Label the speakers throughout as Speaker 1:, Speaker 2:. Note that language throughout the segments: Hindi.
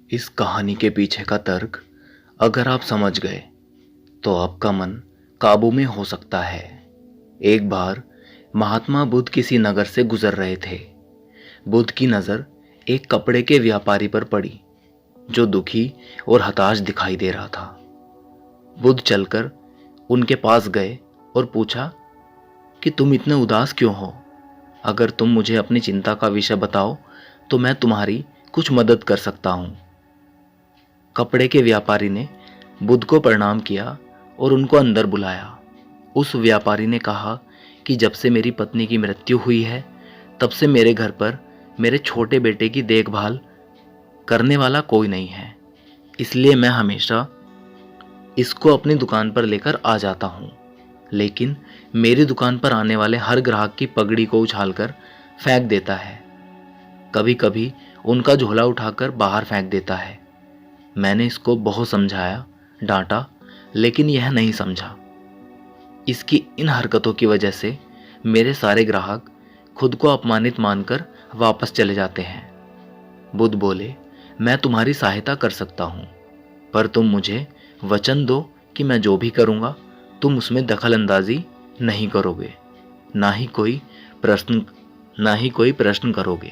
Speaker 1: इस कहानी के पीछे का तर्क अगर आप समझ गए तो आपका मन काबू में हो सकता है। एक बार महात्मा बुद्ध किसी नगर से गुजर रहे थे। बुद्ध की नज़र एक कपड़े के व्यापारी पर पड़ी जो दुखी और हताश दिखाई दे रहा था। बुद्ध चलकर उनके पास गए और पूछा कि तुम इतने उदास क्यों हो? अगर तुम मुझे अपनी चिंता का विषय बताओ तो मैं तुम्हारी कुछ मदद कर सकता हूँ। कपड़े के व्यापारी ने बुद्ध को प्रणाम किया और उनको अंदर बुलाया। उस व्यापारी ने कहा कि जब से मेरी पत्नी की मृत्यु हुई है तब से मेरे घर पर मेरे छोटे बेटे की देखभाल करने वाला कोई नहीं है, इसलिए मैं हमेशा इसको अपनी दुकान पर लेकर आ जाता हूँ। लेकिन मेरी दुकान पर आने वाले हर ग्राहक की पगड़ी को उछालकर फेंक देता है। कभी कभी उनका झोला उठाकर बाहर फेंक देता है। मैंने इसको बहुत समझाया, डांटा, लेकिन यह नहीं समझा। इसकी इन हरकतों की वजह से मेरे सारे ग्राहक खुद को अपमानित मानकर वापस चले जाते हैं। बुद्ध बोले, मैं तुम्हारी सहायता कर सकता हूँ, पर तुम मुझे वचन दो कि मैं जो भी करूँगा तुम उसमें दखल अंदाजी नहीं करोगे, ना ही कोई प्रश्न करोगे।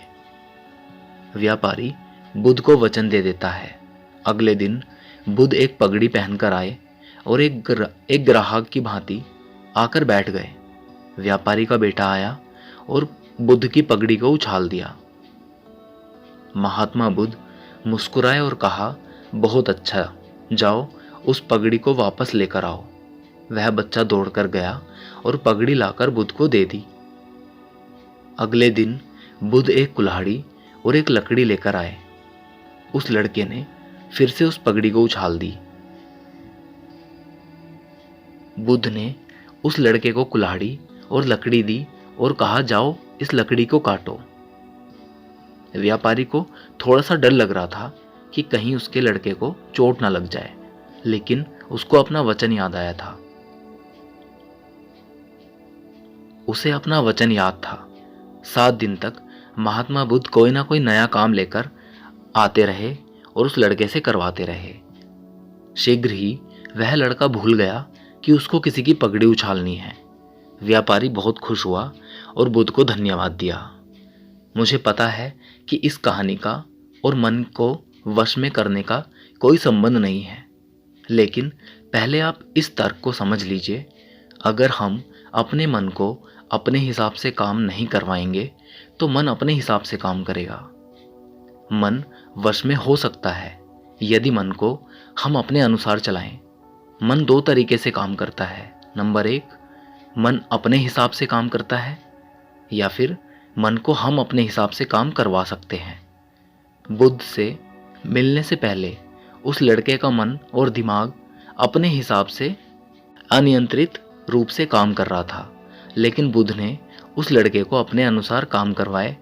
Speaker 1: व्यापारी बुद्ध को वचन दे देता है। अगले दिन बुद्ध एक पगड़ी पहनकर आए और एक ग्राहक की भांति आकर बैठ गए। व्यापारी का बेटा आया और बुद्ध की पगड़ी को उछाल दिया। महात्मा बुद्ध मुस्कुराए और कहा, बहुत अच्छा, जाओ उस पगड़ी को वापस लेकर आओ। वह बच्चा दौड़कर गया और पगड़ी लाकर बुद्ध को दे दी। अगले दिन बुद्ध एक कुल्हाड़ी और एक लकड़ी लेकर आए। उस लड़के ने फिर से उस पगड़ी को उछाल दी। बुद्ध ने उस लड़के को कुल्हाड़ी और लकड़ी दी और कहा, जाओ इस लकड़ी को काटो। व्यापारी को थोड़ा सा डर लग रहा था कि कहीं उसके लड़के को चोट ना लग जाए, लेकिन उसको अपना वचन याद आया था। उसे अपना वचन याद था। 7 दिन तक महात्मा बुद्ध कोई ना कोई नया काम लेकर आते रहे और उस लड़के से करवाते रहे। शीघ्र ही वह लड़का भूल गया कि उसको किसी की पगड़ी उछालनी है। व्यापारी बहुत खुश हुआ और बुद्ध को धन्यवाद दिया। मुझे पता है कि इस कहानी का और मन को वश में करने का कोई संबंध नहीं है, लेकिन पहले आप इस तर्क को समझ लीजिए। अगर हम अपने मन को अपने हिसाब से काम नहीं करवाएंगे तो मन अपने हिसाब से काम करेगा। मन वश में हो सकता है यदि मन को हम अपने अनुसार चलाएं। मन 2 तरीके से काम करता है। नंबर 1, मन अपने हिसाब से काम करता है, या फिर मन को हम अपने हिसाब से काम करवा सकते हैं। बुद्ध से मिलने से पहले उस लड़के का मन और दिमाग अपने हिसाब से अनियंत्रित रूप से काम कर रहा था, लेकिन बुद्ध ने उस लड़के को अपने अनुसार काम करवाए,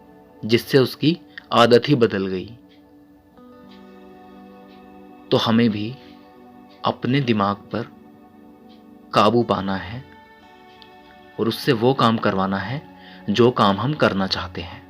Speaker 1: जिससे उसकी आदत ही बदल गई। तो हमें भी अपने दिमाग पर काबू पाना है और उससे वो काम करवाना है जो काम हम करना चाहते हैं।